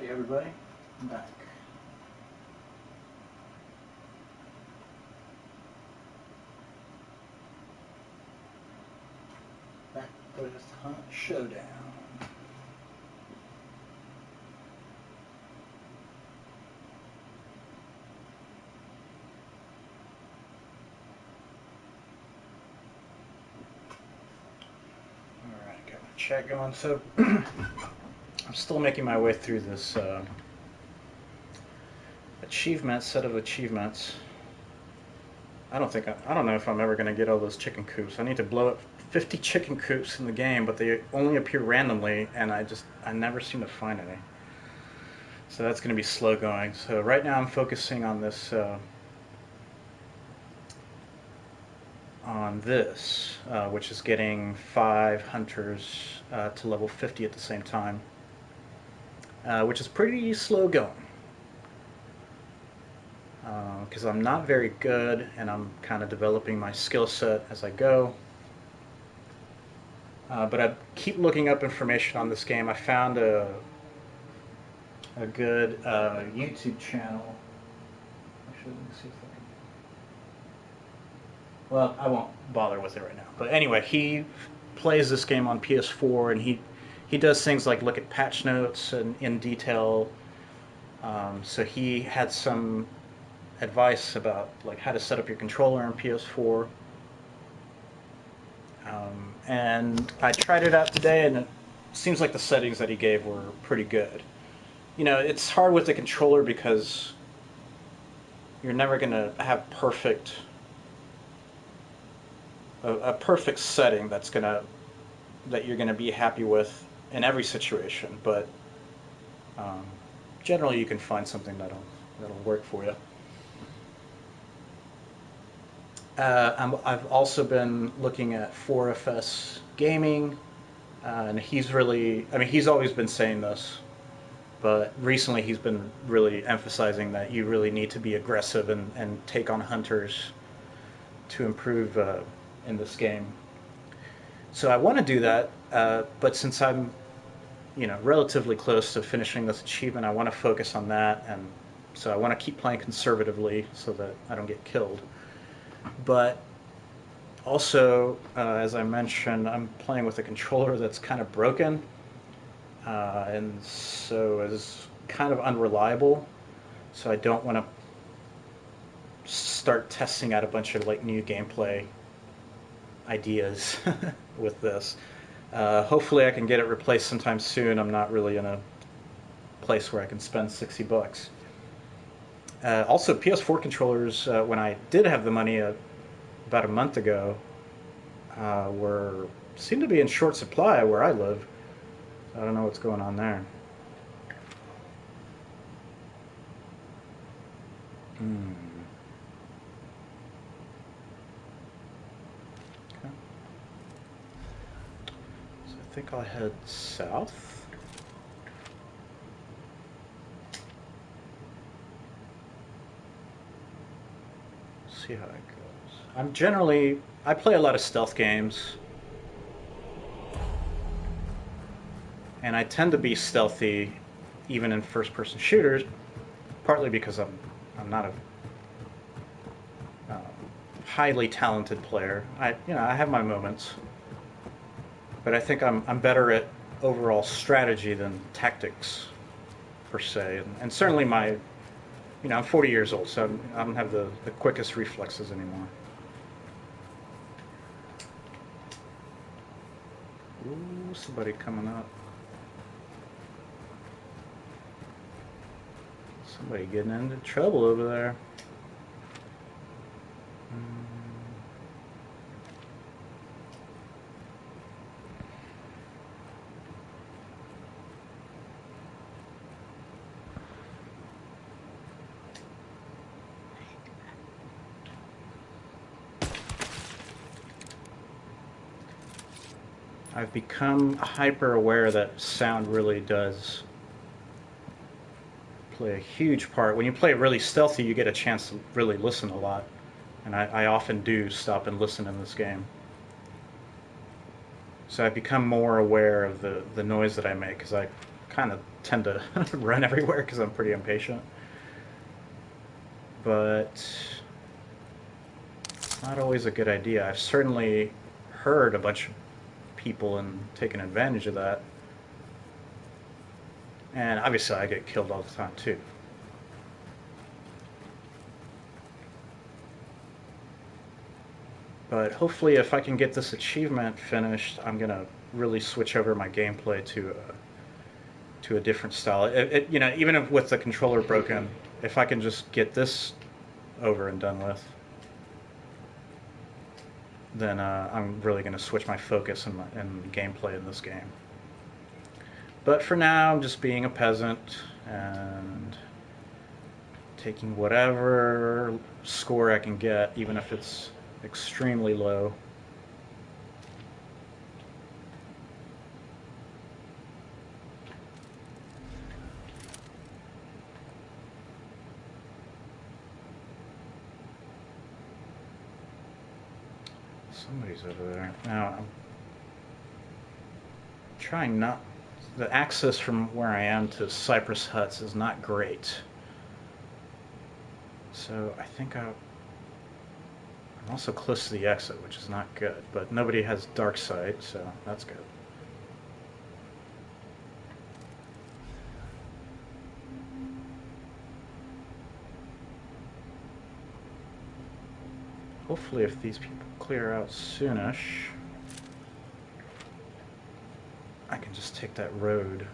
Everybody, I'm back. Back with Hunt Showdown. Alright, got my chat going. So I'm still making my way through this set of achievements. I don't know if I'm ever going to get all those chicken coops. I need to blow up 50 chicken coops in the game, but they only appear randomly, and I never seem to find any. So that's going to be slow going. So right now I'm focusing on this, which is getting 5 hunters to level 50 at the same time, which is pretty slow going. Because I'm not very good, and I'm kind of developing my skill set as I go. But I keep looking up information on this game. I found a good YouTube channel. Actually, let me see if I can. Well, I won't bother with it right now. But anyway, he plays this game on PS4, and he does things like look at patch notes and in detail. So he had some advice about like how to set up your controller on PS4. And I tried it out today, and it seems like the settings that he gave were pretty good. You know, it's hard with the controller because you're never going to have a perfect setting that you're going to be happy with in every situation. But generally, you can find something that'll work for you. I've also been looking at 4FS Gaming, and he's always been saying this, but recently he's been really emphasizing that you really need to be aggressive and take on hunters to improve in this game. So I want to do that, but since I'm, relatively close to finishing this achievement, I want to focus on that, and so I want to keep playing conservatively so that I don't get killed. But also, as I mentioned, I'm playing with a controller that's kind of broken, and so is kind of unreliable. So I don't want to start testing out a bunch of like new gameplay ideas with this. Hopefully I can get it replaced sometime soon. I'm not really in a place where I can spend $60. Also, PS4 controllers, when I did have the money about a month ago, seem to be in short supply where I live. I don't know what's going on there. Okay. So I think I'll head south. See how it goes. I play a lot of stealth games, and I tend to be stealthy even in first-person shooters, partly because I'm not a highly talented player. I have my moments, but I think I'm better at overall strategy than tactics per se, and certainly I'm 40 years old, so I don't have the quickest reflexes anymore. Ooh, somebody coming up. Somebody getting into trouble over there. I've become hyper aware that sound really does play a huge part. When you play really stealthy, you get a chance to really listen a lot, and I often do stop and listen in this game. So I've become more aware of the noise that I make, because I kind of tend to run everywhere because I'm pretty impatient. But not always a good idea. I've certainly heard a bunch of people and taken advantage of that. And obviously I get killed all the time too. But hopefully if I can get this achievement finished, I'm going to really switch over my gameplay to a different style. You know, even if with the controller broken, if I can just get this over and done with, then I'm really going to switch my focus and gameplay in this game. But for now, I'm just being a peasant and taking whatever score I can get, even if it's extremely low. Somebody's over there. Now, I'm trying not... The access from where I am to Cypress Huts is not great. So I think I'm also close to the exit, which is not good. But nobody has dark sight, so that's good. Hopefully if these people clear out soonish, I can just take that road.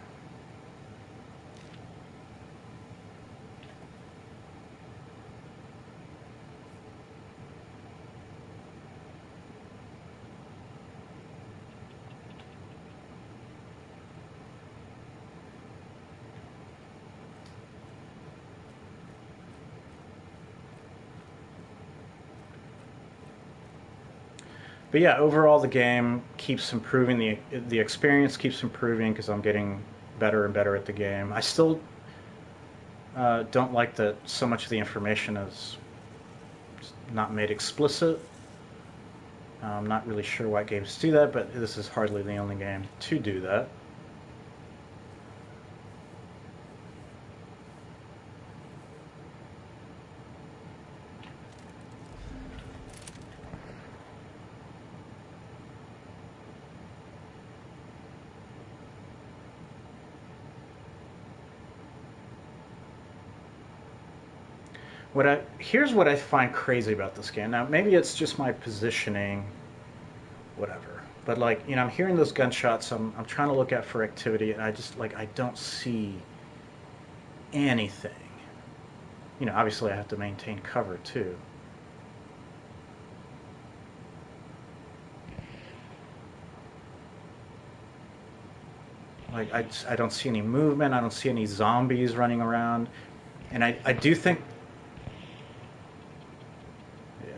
But yeah, overall the game keeps improving. The experience keeps improving because I'm getting better and better at the game. I still don't like that so much of the information is not made explicit. I'm not really sure why games do that, but this is hardly the only game to do that. Here's what I find crazy about this game. Now, maybe it's just my positioning, whatever. But like, you know, I'm hearing those gunshots. I'm trying to look out for activity, and I just like I don't see anything. You know, obviously I have to maintain cover too. Like I don't see any movement. I don't see any zombies running around, and I do think, yeah,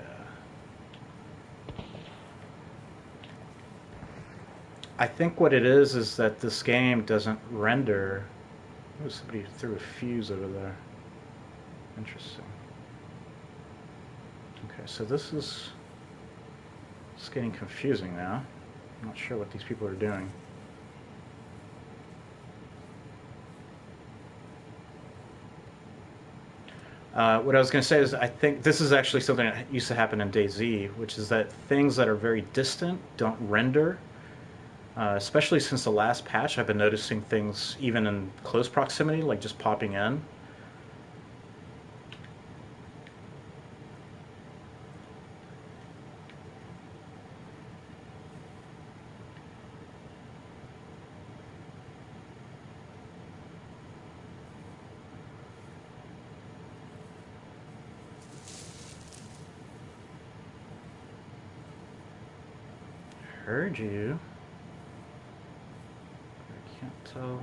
I think what it is that this game doesn't render. Oh, somebody threw a fuse over there. Interesting. Okay, so this is it's getting confusing now. I'm not sure what these people are doing. What I was going to say is I think this is actually something that used to happen in DayZ, which is that things that are very distant don't render. Especially since the last patch, I've been noticing things even in close proximity, like just popping in. Heard you. I can't tell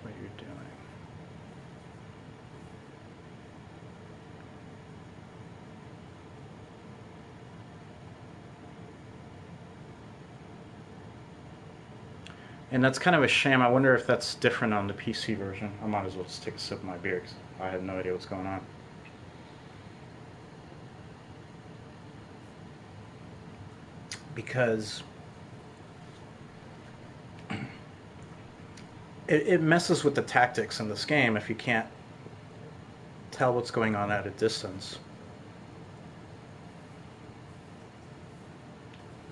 what you're doing. And that's kind of a shame. I wonder if that's different on the PC version. I might as well just take a sip of my beer because I have no idea what's going on. Because it messes with the tactics in this game if you can't tell what's going on at a distance.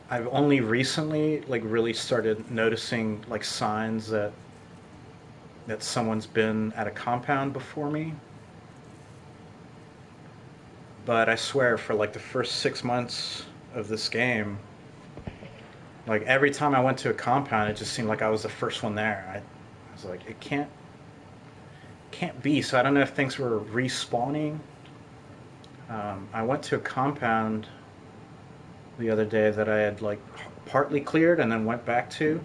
I've only recently like really started noticing like signs that someone's been at a compound before me. But I swear for like the first 6 months of this game, like every time I went to a compound, it just seemed like I was the first one there. I was like, it can't be. So I don't know if things were respawning. I went to a compound the other day that I had like partly cleared and then went back to,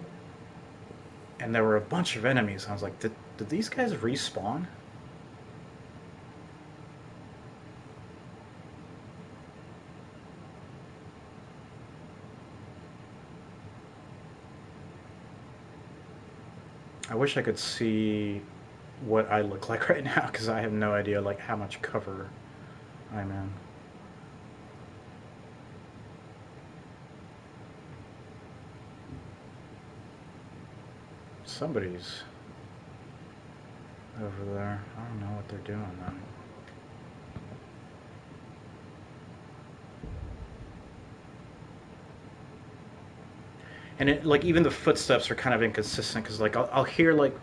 and there were a bunch of enemies. I was like, did these guys respawn? I wish I could see what I look like right now because I have no idea like how much cover I'm in. Somebody's over there. I don't know what they're doing though. And it like even the footsteps are kind of inconsistent because like I'll hear like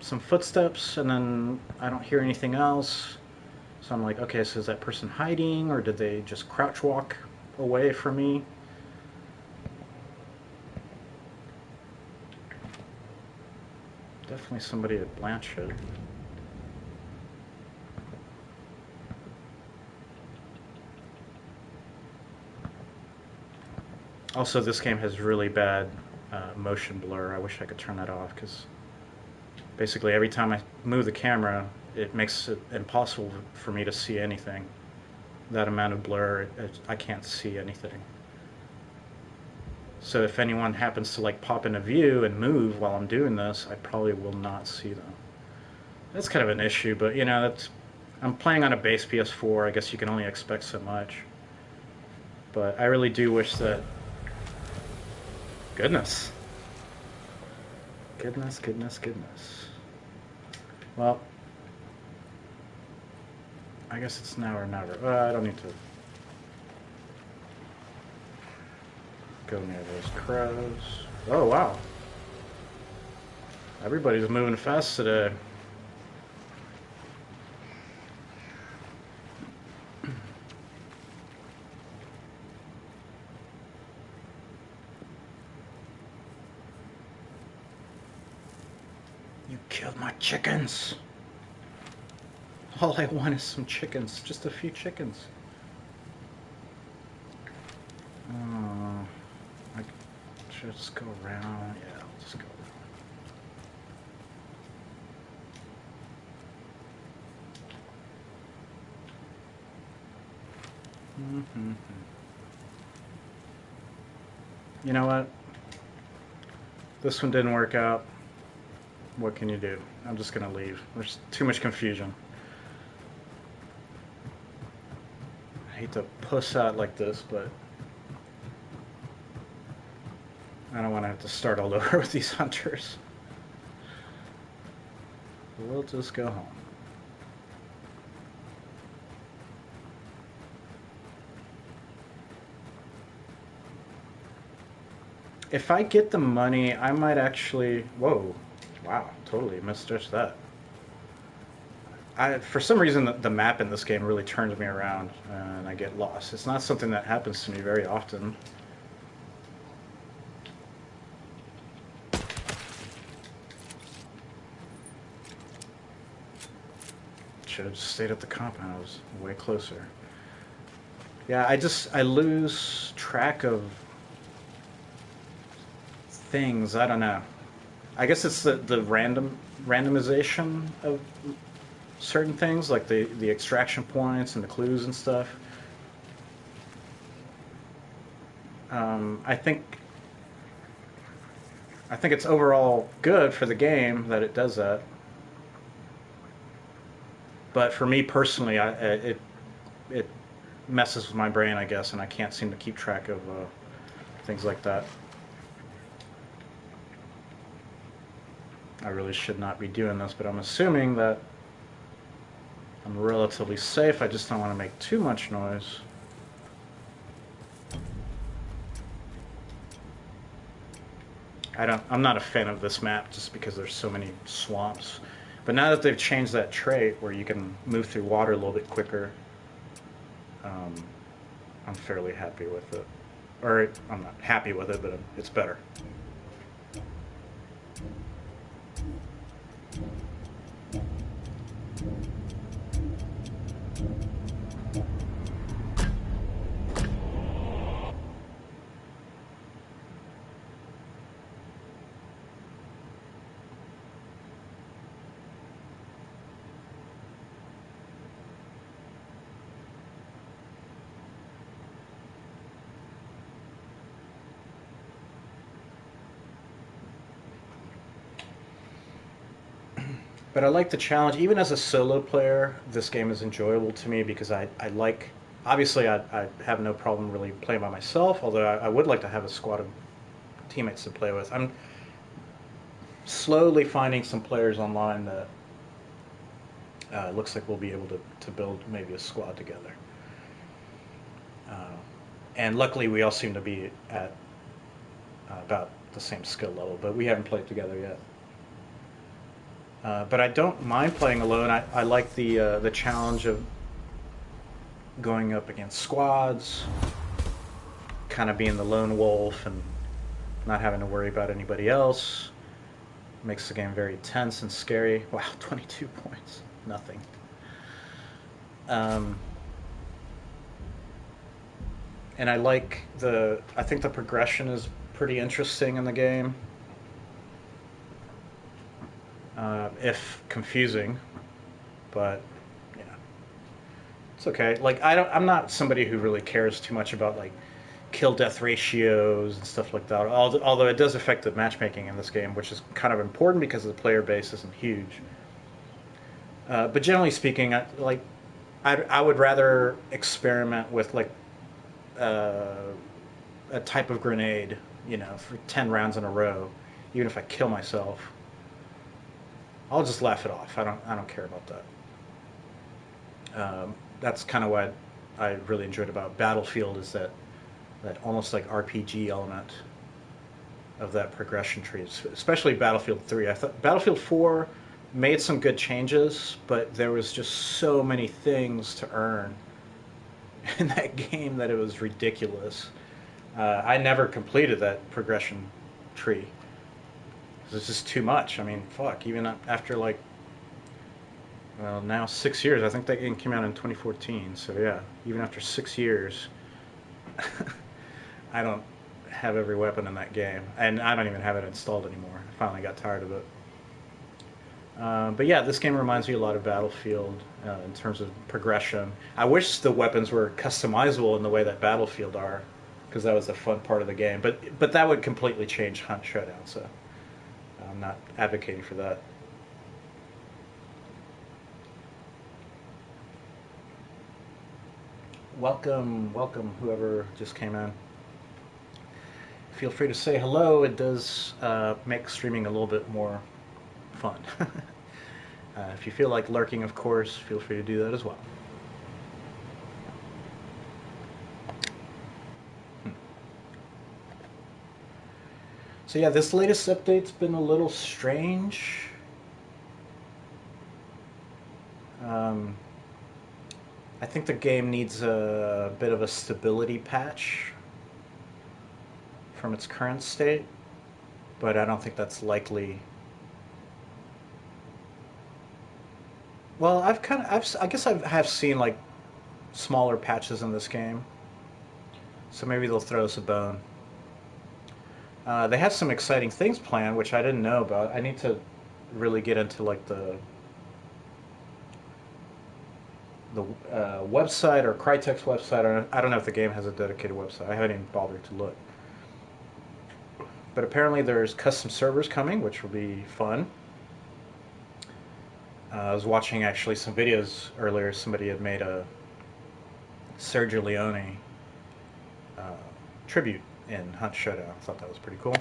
some footsteps and then I don't hear anything else. So I'm like, okay, so is that person hiding or did they just crouch walk away from me? Definitely somebody at Blanchett. Also, this game has really bad motion blur. I wish I could turn that off because basically every time I move the camera, it makes it impossible for me to see anything. That amount of blur, I can't see anything. So if anyone happens to like pop in a view and move while I'm doing this, I probably will not see them. That's kind of an issue, but you know, I'm playing on a base PS4. I guess you can only expect so much. But I really do wish that. Goodness. Goodness, goodness, goodness. Well, I guess it's now or never. I don't need to go near those crows. Oh, wow. Everybody's moving fast today. You killed my chickens. All I want is some chickens. Just a few chickens. I should just go around. Yeah, I'll just go around. You know what? This one didn't work out. What can you do? I'm just gonna leave. There's too much confusion. I hate to puss out like this, but I don't want to have to start all over with these hunters. We'll just go home. If I get the money, I might actually... Whoa. Wow, totally misjudged that. For some reason, the map in this game really turns me around, and I get lost. It's not something that happens to me very often. Should have just stayed at the compound. I was way closer. Yeah, I lose track of things. I don't know. I guess it's the randomization of certain things, like the extraction points and the clues and stuff. I think it's overall good for the game that it does that. But for me personally, it messes with my brain, I guess, and I can't seem to keep track of things like that. I really should not be doing this, but I'm assuming that I'm relatively safe. I just don't want to make too much noise. I'm not a fan of this map just because there's so many swamps. But now that they've changed that trait where you can move through water a little bit quicker, um, I'm fairly happy with it. Or I'm not happy with it, but it's better. But I like the challenge. Even as a solo player, this game is enjoyable to me because I like. Obviously, I have no problem really playing by myself, although I would like to have a squad of teammates to play with. I'm slowly finding some players online that looks like we'll be able to build maybe a squad together. Uh, and luckily, we all seem to be at about the same skill level, but we haven't played together yet. But I don't mind playing alone. I like the challenge of going up against squads, kind of being the lone wolf and not having to worry about anybody else. Makes the game very tense and scary. Wow, 22 points. Nothing. Um, and I think the progression is pretty interesting in the game. If confusing, but yeah, it's okay. Like I'm not somebody who really cares too much about like kill death ratios and stuff like that. Although it does affect the matchmaking in this game, which is kind of important because the player base isn't huge. But generally speaking, I would rather experiment with like uh, a type of grenade, for 10 rounds in a row, even if I kill myself. I'll just laugh it off. I don't care about that. That's kind of what I really enjoyed about Battlefield is that almost like RPG element of that progression tree, especially Battlefield 3. I thought Battlefield 4 made some good changes, but there was just so many things to earn in that game that it was ridiculous. I never completed that progression tree. It's just too much. I mean, fuck. Even after like, well, now 6 years. I think that game came out in 2014. So yeah, even after 6 years, I don't have every weapon in that game, and I don't even have it installed anymore. I finally got tired of it. But yeah, this game reminds me a lot of Battlefield in terms of progression. I wish the weapons were customizable in the way that Battlefield are, because that was the fun part of the game. But that would completely change Hunt Showdown. So I'm not advocating for that. Welcome, welcome, whoever just came in. Feel free to say hello. It does make streaming a little bit more fun. If you feel like lurking, of course, feel free to do that as well. So yeah, this latest update's been a little strange. Um, I think the game needs a bit of a stability patch from its current state, but I don't think that's likely. Well, I guess I have seen like smaller patches in this game, so maybe they'll throw us a bone. They have some exciting things planned, which I didn't know about. I need to really get into like the website or Crytek's website. I don't know if the game has a dedicated website. I haven't even bothered to look. But apparently there's custom servers coming, which will be fun. I was watching actually some videos earlier. Somebody had made a Sergio Leone uh, tribute in Hunt Showdown. I thought that was pretty cool.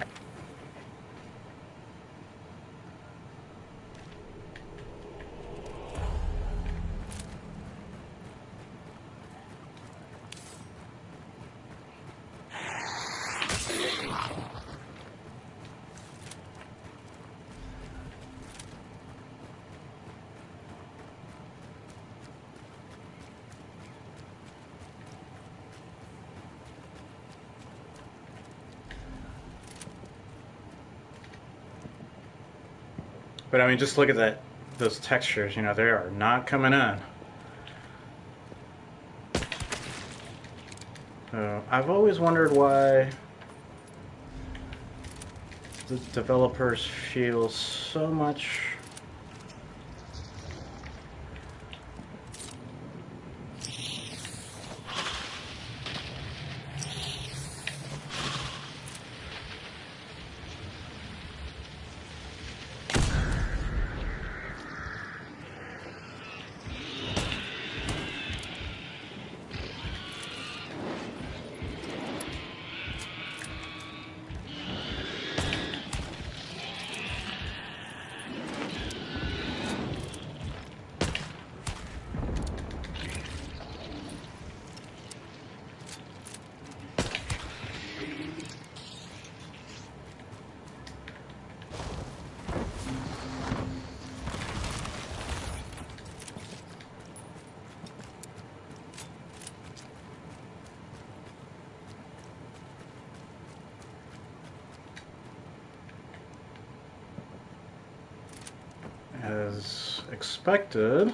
But I mean, just look at that. Those textures, you know, they are not coming in. I've always wondered why the developers feel so much. As expected,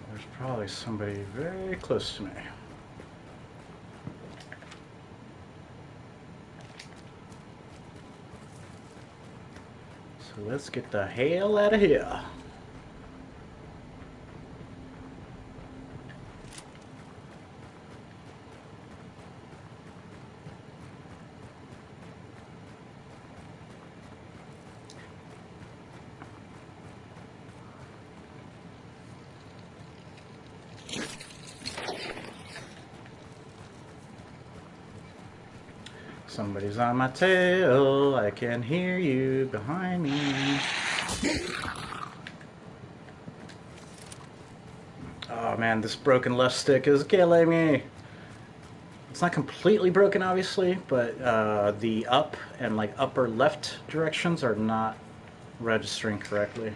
there's probably somebody very close to me. So let's get the hell out of here. Somebody's on my tail. I can hear you behind me. Oh man, this broken left stick is killing me. It's not completely broken, obviously, but the up and like upper left directions are not registering correctly.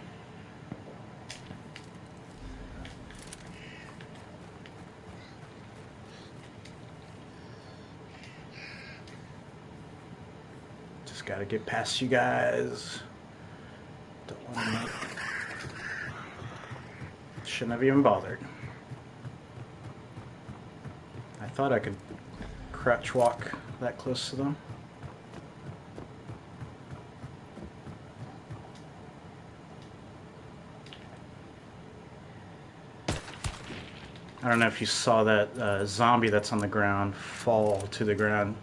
Just gotta get past you guys. Don't want to. Shouldn't have even bothered. I thought I could crouch walk that close to them. I don't know if you saw that zombie that's on the ground fall to the ground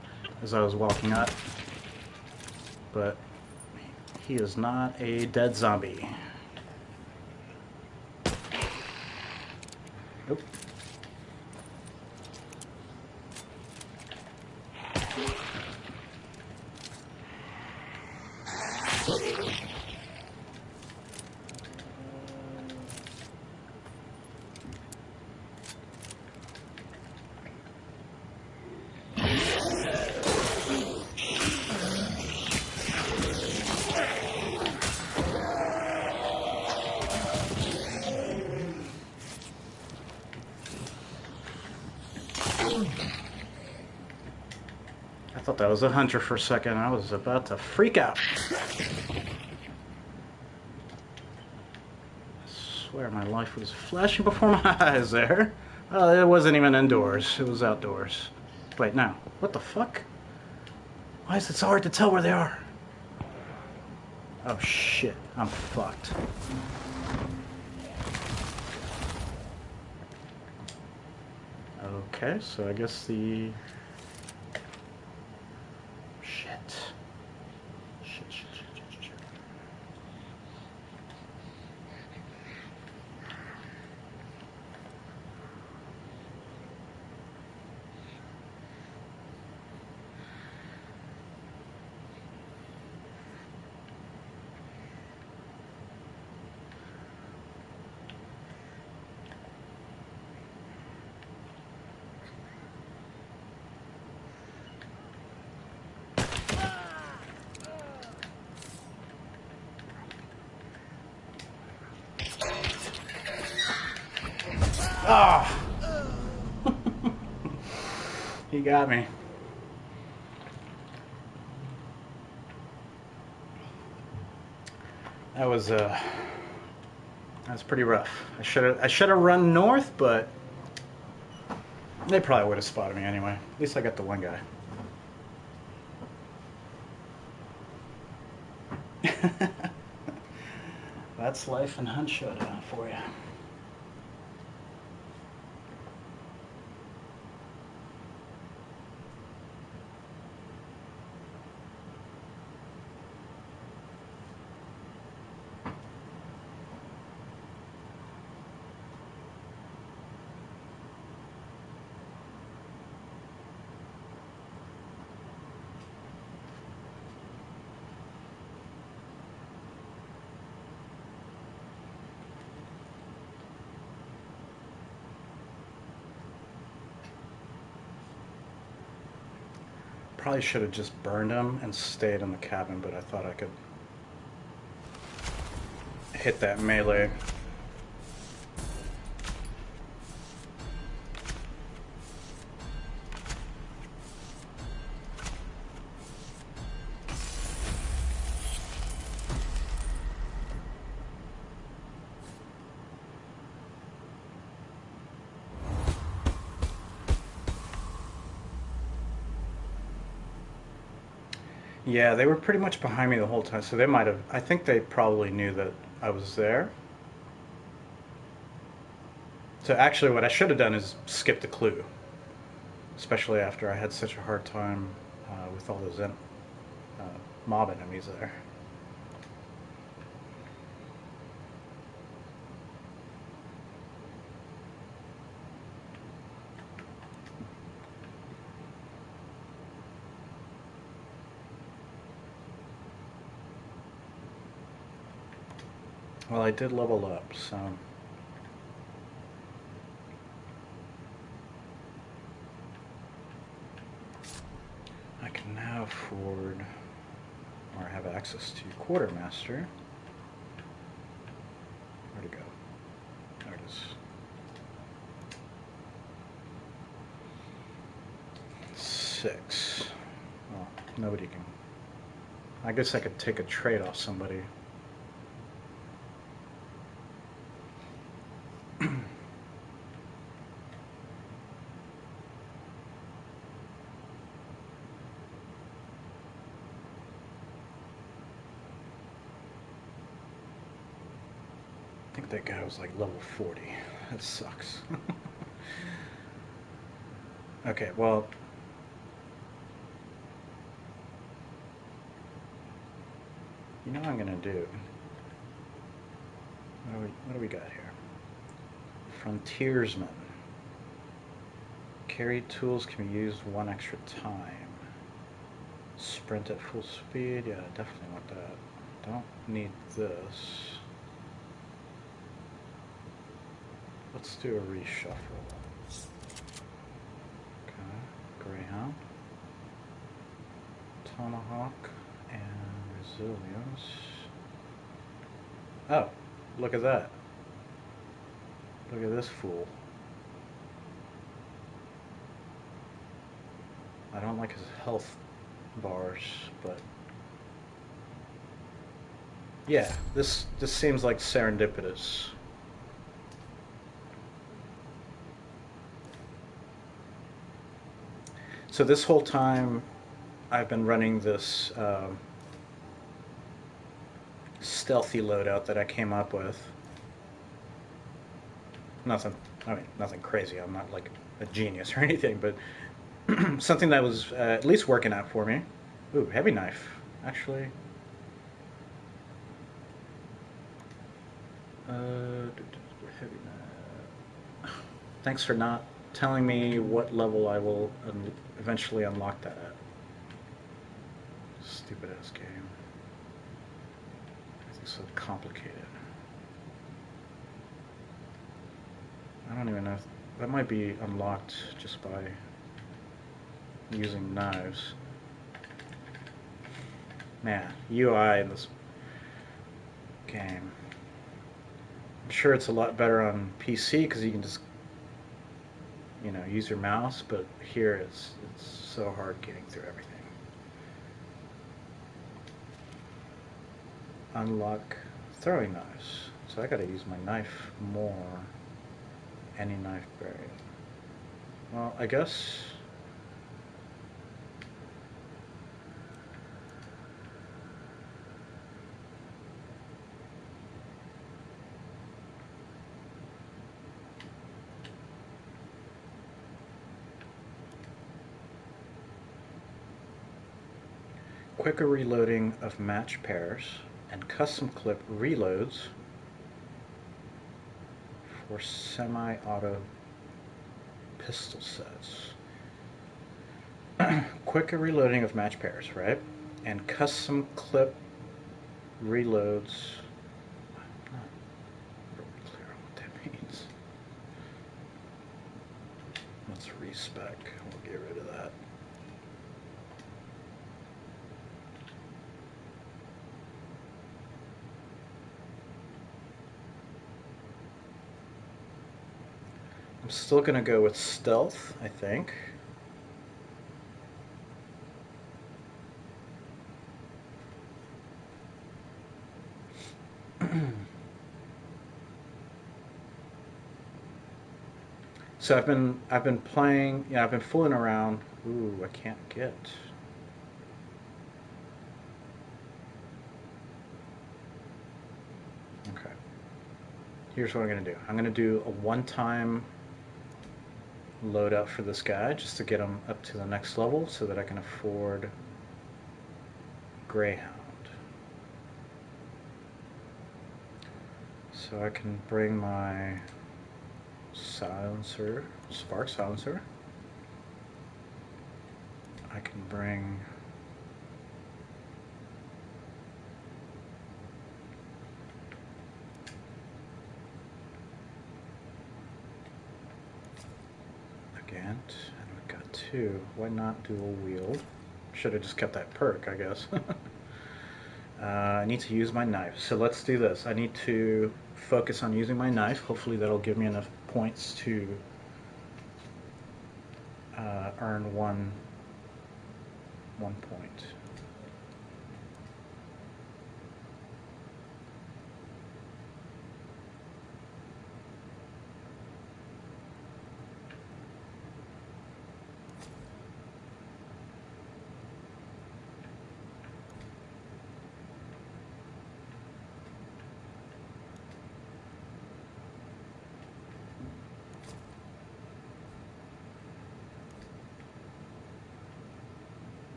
as I was walking up, but he is not a dead zombie. Nope. I thought that was a hunter for a second. I was about to freak out. I swear my life was flashing before my eyes there. Oh, it wasn't even indoors. It was outdoors. Wait, no. What the fuck? Why is it so hard to tell where they are? Oh shit. I'm fucked. Okay, so I guess the... Shit. Shit. Ah! He got me. That was pretty rough. I should have run north, but they probably would have spotted me anyway. At least I got the one guy. That's life in Hunt Showdown for you. Probably should have just burned him and stayed in the cabin, but I thought I could hit that melee. Yeah, they were pretty much behind me the whole time, so they might have. I think they probably knew that I was there. So actually, what I should have done is skip the clue, especially after I had such a hard time with all those mob enemies there. Well, I did level up, so I can now afford or have access to Quartermaster. Where'd it go? There it is. 6. Well, nobody can. I guess I could take a trade off somebody. I think that guy was like level 40. That sucks. Okay, well, you know what I'm gonna do? What do we got here? Frontiersman. Carry tools can be used 1 extra time. Sprint at full speed. Yeah, I definitely want that. Don't need this. Let's do a reshuffle. Okay, Greyhound, Tomahawk, and Resilience. Oh, look at that. Look at this fool. I don't like his health bars, but yeah, this seems like serendipitous. So this whole time, I've been running this stealthy loadout that I came up with. Nothing, I mean, nothing crazy. I'm not like a genius or anything, but something that was at least working out for me. Ooh, heavy knife, actually. Heavy knife. Thanks for not telling me what level I will eventually unlock that at. Stupid ass game. It's so complicated. I don't even know if that might be unlocked just by using knives. Man, UI in this game. I'm sure it's a lot better on PC because you can just you know, use your mouse, but here it's so hard getting through everything. Unlock throwing knives. So I gotta use my knife more. Any knife buried. Well, I guess. Quicker reloading of match pairs and custom clip reloads for semi-auto pistol sets. Quicker reloading of match pairs, right? And custom clip reloads. I'm not really clear on what that means. Let's respec. We'll get rid of that. I'm still going to go with stealth, I think. So I've been playing, I've been fooling around. Ooh, I can't get. Okay. Here's what I'm going to do. I'm going to do a one-time loadout for this guy just to get him up to the next level so that I can afford Greyhound. So I can bring my silencer, spark silencer. I can bring Gant, and we've got two. Why not dual wield? Should have just kept that perk, I guess. I need to use my knife. So let's do this. I need to focus on using my knife. Hopefully that'll give me enough points to earn one point.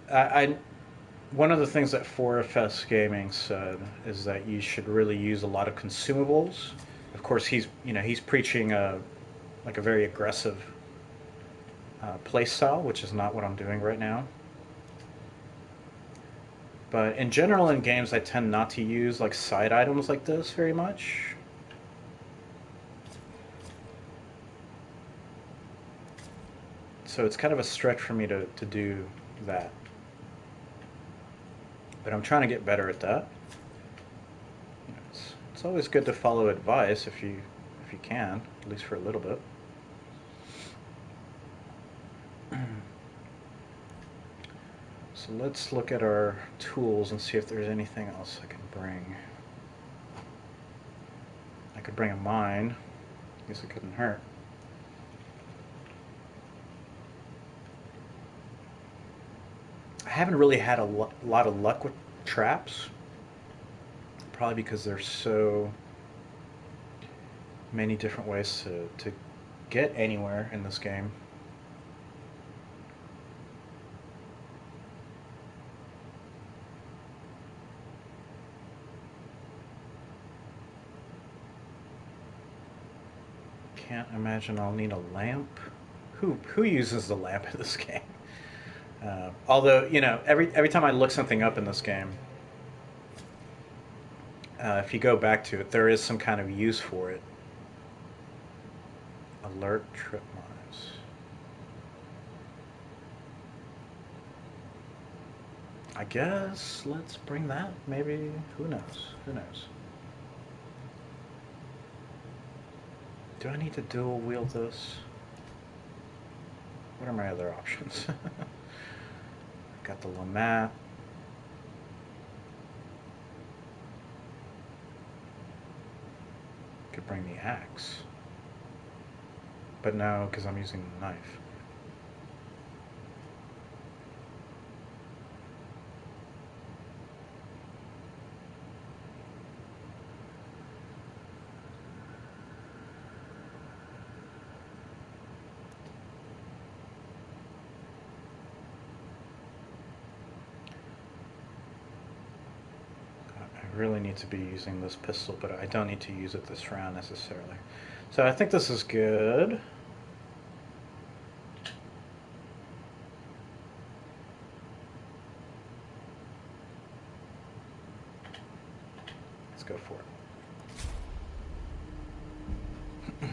I one of the things that 4FS Gaming said is that you should really use a lot of consumables. Of course, he's preaching like a very aggressive play style, which is not what I'm doing right now. But in general, in games, I tend not to use like side items like this very much. So it's kind of a stretch for me to do that. But I'm trying to get better at that. It's always good to follow advice if you can, at least for a little bit. So let's look at our tools and see if there's anything else I can bring. I could bring a mine. I guess it couldn't hurt. I haven't really had a lot of luck with traps. Probably because there's so many different ways to get anywhere in this game. Can't imagine I'll need a lamp. Who uses the lamp in this game? Although, every time I look something up in this game, if you go back to it, there is some kind of use for it. Alert trip mines. I guess let's bring that. Maybe, who knows? Who knows? do I need to dual wield this? What are my other options? Got the Lamat. Could bring the axe. But no, because I'm using the knife. I really need to be using this pistol, but I don't need to use it this round necessarily. So I think this is good. Let's go for it.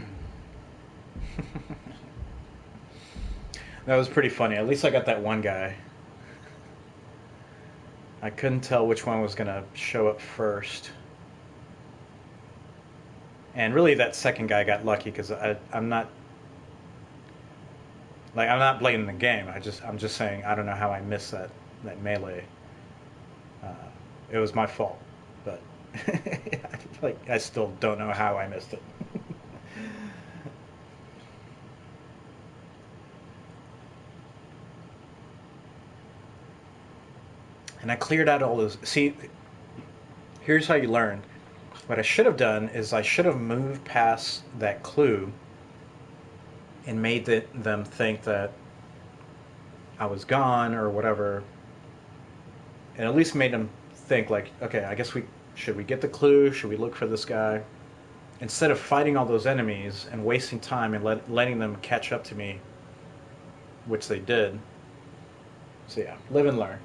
That was pretty funny. At least I got that one guy. I couldn't tell which one was going to show up first. And really that second guy got lucky because I'm not blaming the game. I'm just saying I don't know how I missed that melee. It was my fault, but I still don't know how I missed it. And I cleared out all those. See, here's how you learn. What I should have done is I should have moved past that clue and made them think that I was gone or whatever, and at least made them think like, okay, I guess should we get the clue? Should we look for this guy? Instead of fighting all those enemies and wasting time and letting them catch up to me, which they did. So yeah, live and learn.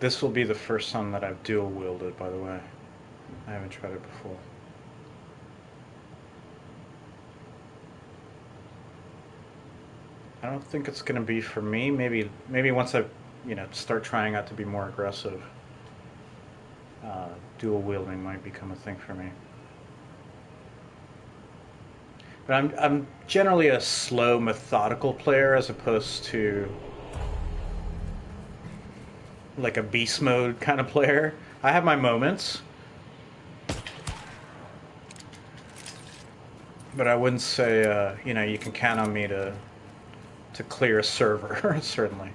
This will be the first time that I've dual wielded, by the way. I haven't tried it before. I don't think it's going to be for me. Maybe once I, start trying out to be more aggressive, dual wielding might become a thing for me. But I'm generally a slow, methodical player as opposed to like a beast mode kind of player. I have my moments, but I wouldn't say you can count on me to clear a server certainly.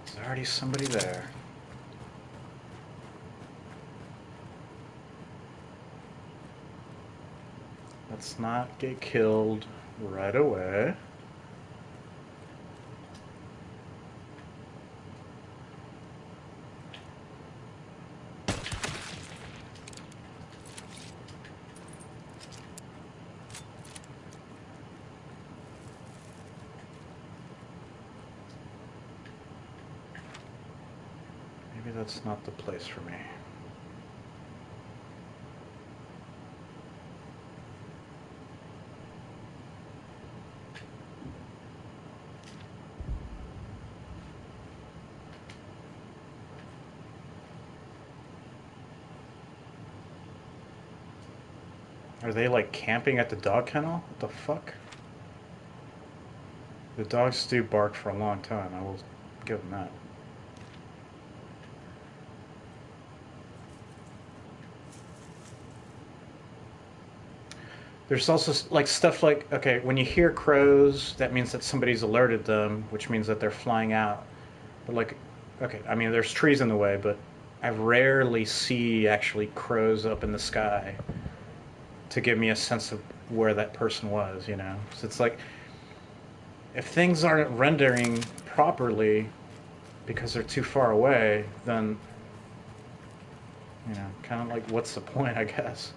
There's already somebody there. Let's not get killed right away. that's not the place for me. Are they like camping at the dog kennel? What the fuck? The dogs do bark for a long time, I will give them that. There's also like stuff like, okay, when you hear crows, that means that somebody's alerted them, which means that they're flying out. But like, okay, I mean, there's trees in the way, but I rarely see actually crows up in the sky to give me a sense of where that person was, you know? So it's like, if things aren't rendering properly because they're too far away, then, you know, kind of like, what's the point, I guess?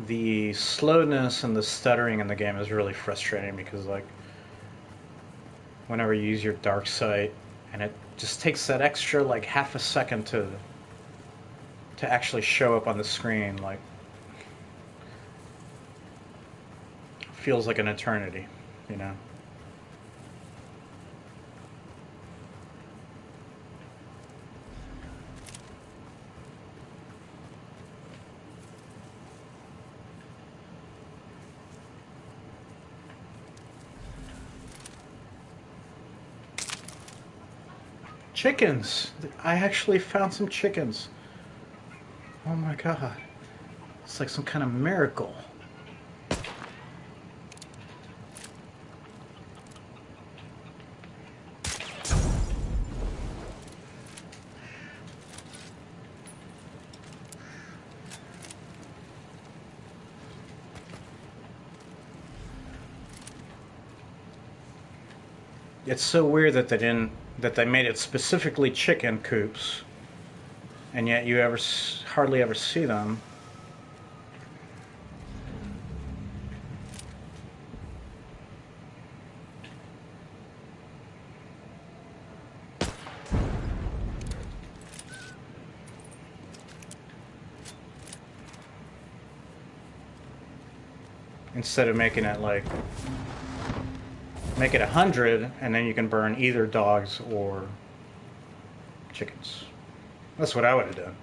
The slowness and the stuttering in the game is really frustrating because, like, whenever you use your dark sight, and it just takes that extra like half a second to actually show up on the screen, like, feels like an eternity, you know. Chickens! I actually found some chickens. Oh my god. It's like some kind of miracle. It's so weird that they made it specifically chicken coops, and yet you hardly ever see them. Instead of making it like, make it 100, and then you can burn either dogs or chickens. That's what I would have done.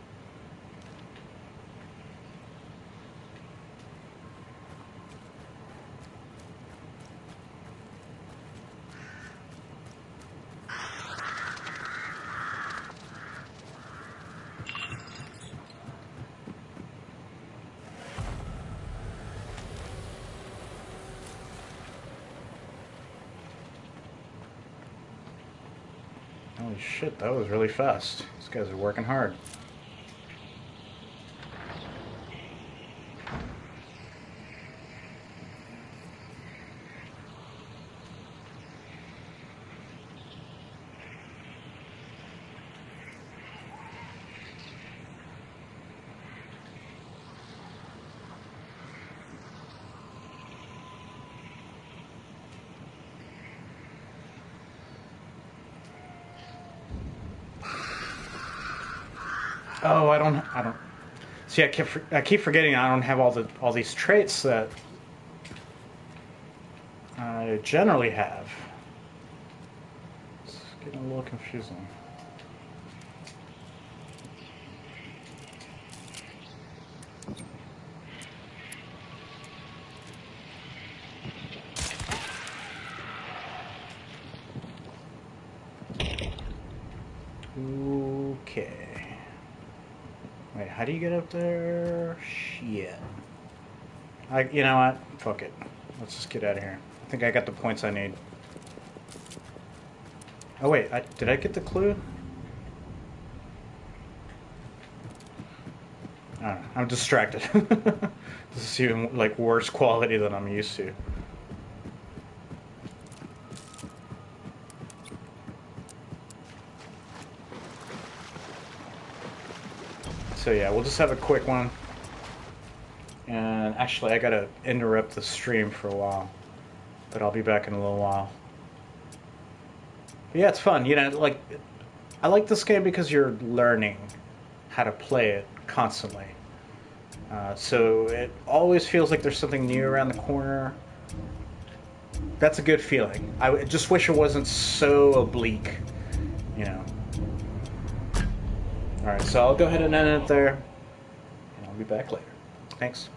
Holy shit, that was really fast. These guys are working hard. Oh, I don't. See, I keep forgetting I don't have all these traits that I generally have. It's getting a little confusing. Okay. Wait, how do you get up there? Shit. You know what? Fuck it. Let's just get out of here. I think I got the points I need. Oh wait, did I get the clue? I don't know. I'm distracted. This is even like worse quality than I'm used to. So yeah, we'll just have a quick one. And actually, I gotta interrupt the stream for a while, but I'll be back in a little while. But yeah, it's fun. You know, like I like this game because you're learning how to play it constantly. So it always feels like there's something new around the corner. That's a good feeling. Just wish it wasn't so oblique, you know. All right, so I'll go ahead and end it there, and I'll be back later. Thanks.